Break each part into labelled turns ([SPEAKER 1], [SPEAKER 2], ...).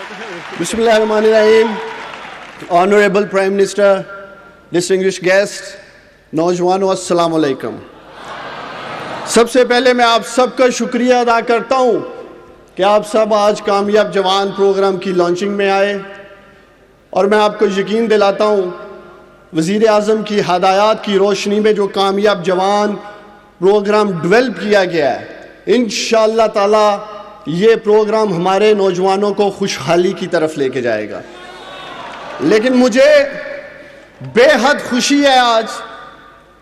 [SPEAKER 1] Bismillahirrahmanirrahim. Honorable Prime Minister, distinguished guests, نوجوانوں السلام علیکم. سب سے پہلے میں آپ سب کا شکریہ ادا کرتا ہوں کہ آپ سب آج کامیاب جوان پروگرام کی لانچنگ میں آئے، اور میں آپ کو یقین دلاتا ہوں وزیر اعظم کی ہدایات کی روشنی میں جو کامیاب جوان پروگرام ڈیولپ کیا گیا ہے، انشاءاللہ تعالی یہ پروگرام ہمارے نوجوانوں کو خوشحالی کی طرف لے کے جائے گا. لیکن مجھے بے حد خوشی ہے آج،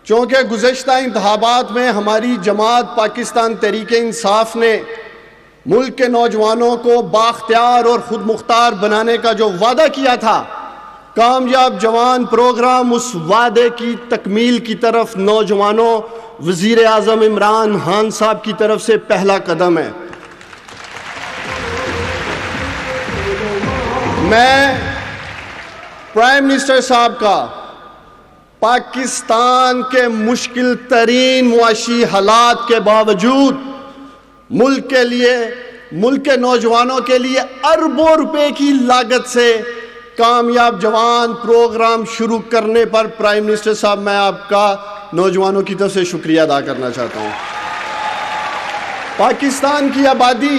[SPEAKER 1] چونکہ گزشتہ انتخابات میں ہماری جماعت پاکستان تحریک انصاف نے ملک کے نوجوانوں کو بااختیار اور خود مختار بنانے کا جو وعدہ کیا تھا، کامیاب جوان پروگرام اس وعدے کی تکمیل کی طرف نوجوانوں وزیر اعظم عمران خان صاحب کی طرف سے پہلا قدم ہے. میں پرائم منسٹر صاحب کا پاکستان کے مشکل ترین معاشی حالات کے باوجود ملک کے نوجوانوں کے لیے اربوں روپے کی لاگت سے کامیاب جوان پروگرام شروع کرنے پر پرائم منسٹر صاحب میں آپ کا نوجوانوں کی طرف سے شکریہ ادا کرنا چاہتا ہوں. پاکستان کی آبادی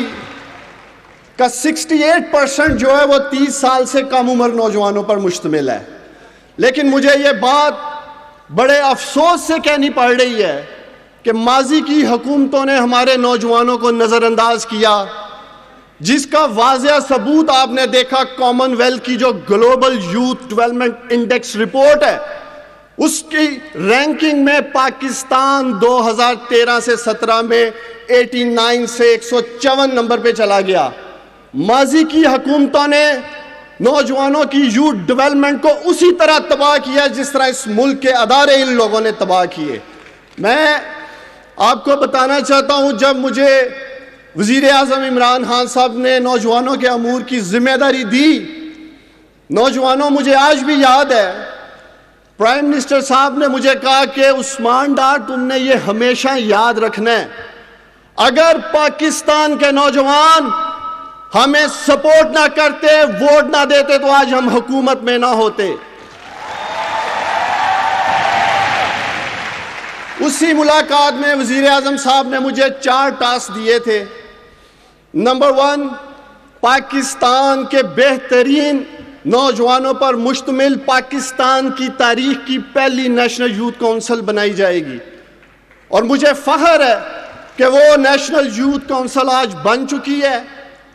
[SPEAKER 1] کا 68% جو ہے وہ 30 سال سے کم عمر نوجوانوں پر مشتمل ہے. لیکن مجھے یہ بات بڑے افسوس سے کہنی پڑ رہی ہے کہ ماضی کی حکومتوں نے ہمارے نوجوانوں کو نظر انداز کیا، جس کا واضح ثبوت آپ نے دیکھا کامن ویلتھ کی جو global youth development index report ہے، اس کی رینکنگ میں پاکستان 2013 سے 17 میں 89 سے 154 نمبر پہ چلا گیا. ماضی کی حکومتوں نے نوجوانوں کی یوتھ ڈیولپمنٹ کو اسی طرح تباہ کیا جس طرح اس ملک کے ادارے ان لوگوں نے تباہ کیے. میں آپ کو بتانا چاہتا ہوں، جب مجھے وزیر اعظم عمران خان صاحب نے نوجوانوں کے امور کی ذمہ داری دی، نوجوانوں مجھے آج بھی یاد ہے پرائم منسٹر صاحب نے مجھے کہا کہ عثمان ڈار تم نے یہ ہمیشہ یاد رکھنا ہے، اگر پاکستان کے نوجوان ہمیں سپورٹ نہ کرتے، ووٹ نہ دیتے تو آج ہم حکومت میں نہ ہوتے. اسی ملاقات میں وزیر اعظم صاحب نے مجھے 4 ٹاسک دیے تھے. نمبر 1، پاکستان کے بہترین نوجوانوں پر مشتمل پاکستان کی تاریخ کی پہلی نیشنل یوتھ کونسل بنائی جائے گی، اور مجھے فخر ہے کہ وہ نیشنل یوتھ کونسل آج بن چکی ہے،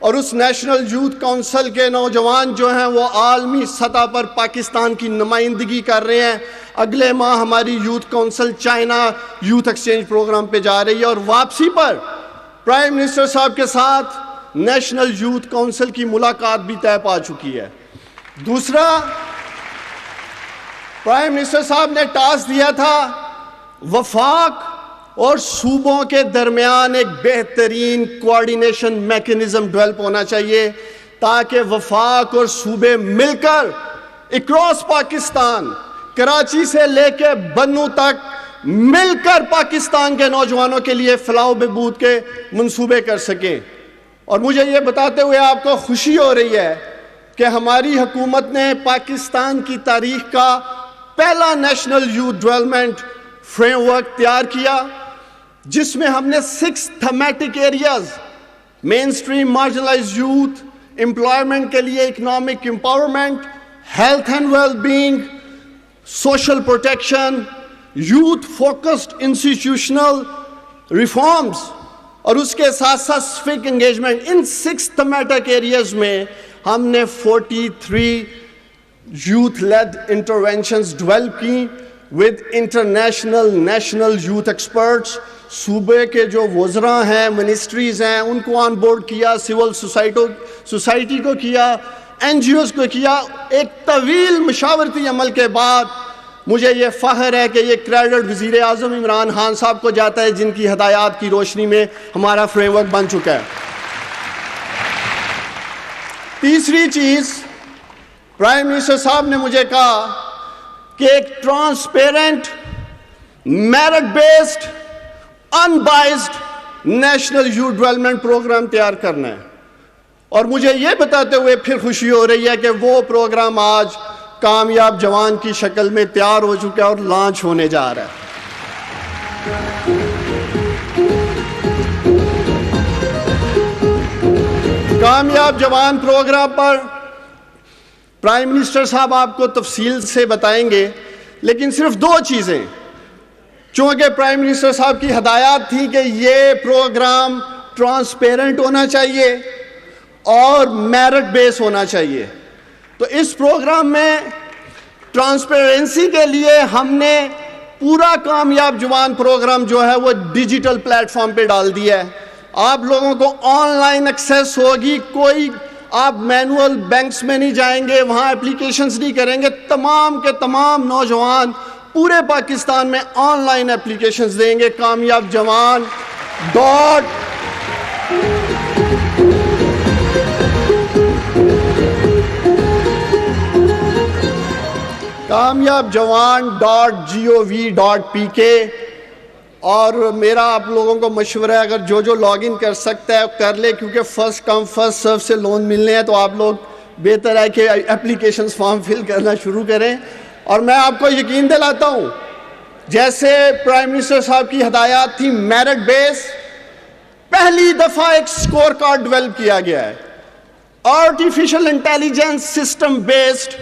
[SPEAKER 1] اور اس نیشنل یوتھ کونسل کے نوجوان جو ہیں وہ عالمی سطح پر پاکستان کی نمائندگی کر رہے ہیں. اگلے ماہ ہماری youth council China youth exchange programme پہ جا رہی ہے، اور واپسی پر پرائم منسٹر صاحب کے ساتھ نیشنل یوتھ کونسل کی ملاقات بھی طے پا چکی ہے. دوسرا، پرائم منسٹر صاحب نے ٹاسک دیا تھا وفاق اور صوبوں کے درمیان ایک بہترین کوآرڈینیشن میکنزم ڈیولپ ہونا چاہیے، تاکہ وفاق اور صوبے مل کر اکراس پاکستان، کراچی سے لے کے بنو تک مل کر پاکستان کے نوجوانوں کے لیے فلاح و بہبود کے منصوبے کر سکیں. اور مجھے یہ بتاتے ہوئے آپ کو خوشی ہو رہی ہے کہ ہماری حکومت نے پاکستان کی تاریخ کا پہلا national youth development framework تیار کیا، جس میں ہم نے 6 thematic areas, mainstream marginalised youth, employment کے لیے economic empowerment, health and well being, social protection, youth focused institutional reforms, اور اس کے ساتھ ساتھ سوک انگیجمنٹ، ان 6 تھیمیٹک ایریاز میں ہم نے 43 یوتھ لیڈ انٹرونشنز ڈیولپ کی with international national youth experts. صوبے کے جو وزراء ہیں، منسٹریز ہیں، ان کو آن بورڈ کیا، سول سوسائٹی کو کیا، این جی اوز کو کیا. ایک طویل مشاورتی عمل کے بعد مجھے یہ فخر ہے کہ یہ کریڈٹ وزیر اعظم عمران خان صاحب کو جاتا ہے، جن کی ہدایات کی روشنی میں ہمارا فریم ورک بن چکا ہے. تیسری چیز، پرائم منسٹر صاحب نے مجھے کہا کہ ایک transparent, merit based, unbiased national youth development programme تیار کرنا ہے. اور مجھے یہ بتاتے ہوئے پھر خوشی ہو رہی ہے کہ وہ پروگرام آج کامیاب جوان کی شکل میں تیار ہو چکا ہے اور لانچ ہونے جا رہا ہے. کامیاب جوان پروگرام پر پرائم منسٹر صاحب آپ کو تفصیل سے بتائیں گے، لیکن صرف 2 چیزیں، چونکہ پرائم منسٹر صاحب کی ہدایات تھی کہ یہ پروگرام ٹرانسپیرنٹ ہونا چاہیے اور میرٹ بیس ہونا چاہیے. تو اس پروگرام میں ٹرانسپیرنسی کے لیے ہم نے پورا کامیاب جوان پروگرام جو ہے وہ ڈیجیٹل پلیٹ فارم پہ ڈال دیا ہے. آپ لوگوں کو آن لائن ایکسیس ہوگی، کوئی آپ مینول بینکس میں نہیں جائیں گے، وہاں اپلیکیشنز نہیں کریں گے. تمام کے تمام نوجوان پورے پاکستان میں آن لائن اپلیکیشنز دیں گے. کامیاب جوان .gov.pk. اور میرا آپ لوگوں کو مشورہ ہے، اگر جو لاگ ان کر سکتا ہے کر لے، کیونکہ فرسٹ کم فرسٹ سرو سے لون ملنے ہیں. تو آپ لوگ بہتر ہے کہ اپلیکیشنز فارم فل کرنا شروع کریں. اور میں آپ کو یقین دلاتا ہوں، جیسے پرائم منسٹر صاحب کی ہدایات تھی میرٹ بیس، پہلی دفعہ ایک سکور کارڈ ڈیولپ کیا گیا ہے آرٹیفیشل انٹیلیجنس سسٹم بیسڈ.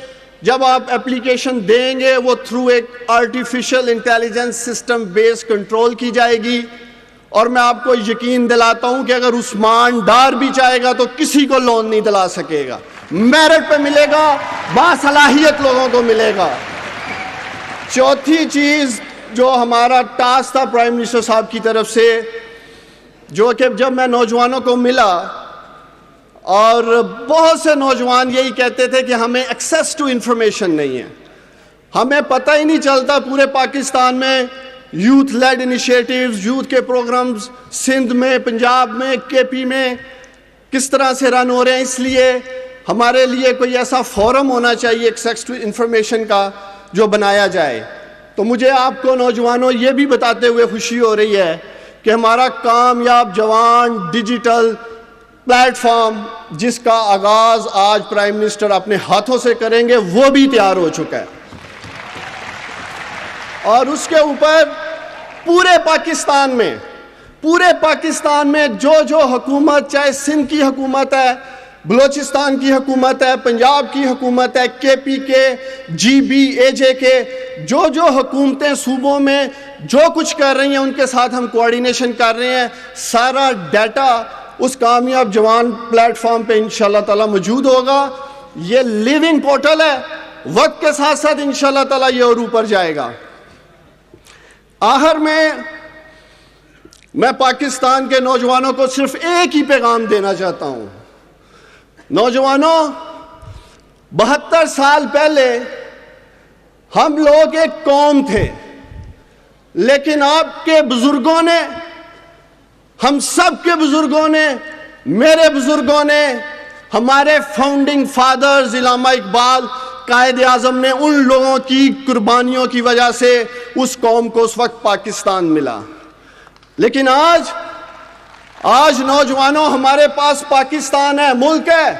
[SPEAKER 1] جب آپ اپلیکیشن دیں گے وہ تھرو ایک artificial intelligence system base control کی جائے گی. اور میں آپ کو یقین دلاتا ہوں کہ اگر عثمان ڈار بھی چاہے گا تو کسی کو لون نہیں دلا سکے گا، میرٹ پہ ملے گا، باصلاحیت لوگوں کو ملے گا. چوتھی چیز جو ہمارا ٹاسک تھا پرائم منسٹر صاحب کی طرف سے، جو کہ جب میں نوجوانوں کو ملا اور بہت سے نوجوان یہی کہتے تھے کہ ہمیں ایکسیس ٹو انفارمیشن نہیں ہے، ہمیں پتہ ہی نہیں چلتا پورے پاکستان میں یوتھ لیڈ انیشیٹیوز، یوتھ کے پروگرامز سندھ میں، پنجاب میں، کے پی میں کس طرح سے رن ہو رہے ہیں. اس لیے ہمارے لیے کوئی ایسا فورم ہونا چاہیے ایکسیس ٹو انفارمیشن کا جو بنایا جائے. تو مجھے آپ کو نوجوانوں یہ بھی بتاتے ہوئے خوشی ہو رہی ہے کہ ہمارا کامیاب جوان ڈیجیٹل پلیٹ فارم جس کا آغاز آج پرائم منسٹر اپنے ہاتھوں سے کریں گے وہ بھی تیار ہو چکا ہے. اور اس کے اوپر پورے پاکستان میں جو حکومت، چاہے سندھ کی حکومت ہے، بلوچستان کی حکومت ہے، پنجاب کی حکومت ہے، کے پی کے، جی بی اے جے کے، جو حکومتیں صوبوں میں جو کچھ کر رہی ہیں ان کے ساتھ ہم کوارڈینیشن کر رہے ہیں. سارا ڈیٹا اس کامیاب جوان پلیٹ فارم پہ انشاءاللہ تعالی موجود ہوگا. یہ لیونگ پورٹل ہے، وقت کے ساتھ ساتھ انشاءاللہ تعالی یہ اور اوپر جائے گا. آخر میں پاکستان کے نوجوانوں کو صرف ایک ہی پیغام دینا چاہتا ہوں. نوجوانوں، 72 سال پہلے ہم لوگ ایک قوم تھے، لیکن آپ کے بزرگوں نے، ہم سب کے بزرگوں نے، میرے بزرگوں نے، ہمارے فاؤنڈنگ فادرز علامہ اقبال، قائد اعظم نے، ان لوگوں کی قربانیوں کی وجہ سے اس قوم کو اس وقت پاکستان ملا. لیکن آج نوجوانوں ہمارے پاس پاکستان ہے، ملک ہے،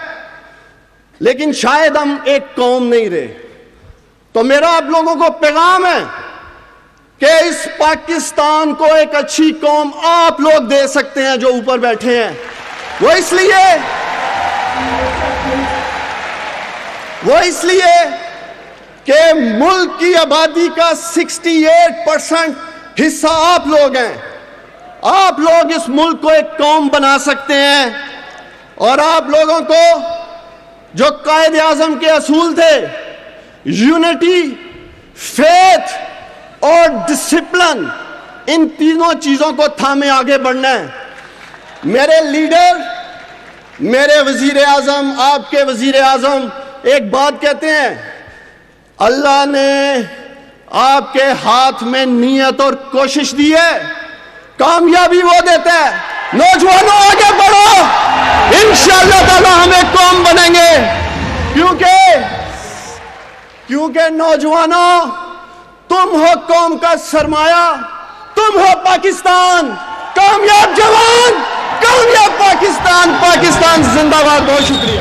[SPEAKER 1] لیکن شاید ہم ایک قوم نہیں رہے. تو میرا آپ لوگوں کو پیغام ہے کہ اس پاکستان کو ایک اچھی قوم آپ لوگ دے سکتے ہیں جو اوپر بیٹھے ہیں. وہ اس لیے کہ ملک کی آبادی کا 68% حصہ آپ لوگ ہیں. آپ لوگ اس ملک کو ایک قوم بنا سکتے ہیں. اور آپ لوگوں کو جو قائد اعظم کے اصول تھے، یونٹی، فیتھ اور ڈسپلن، ان تینوں چیزوں کو تھامے آگے بڑھنا ہے. میرے لیڈر، میرے وزیر اعظم، آپ کے وزیر اعظم ایک بات کہتے ہیں، اللہ نے آپ کے ہاتھ میں نیت اور کوشش دی ہے، کامیابی وہ دیتا ہے. نوجوانوں آگے بڑھو، انشاءاللہ تعالی ہم ایک قوم بنیں گے. کیونکہ نوجوانوں، تم ہو قوم کا سرمایہ، تم ہو پاکستان. کامیاب جوان کامیاب پاکستان، پاکستان زندہ باد. بہت شکریہ.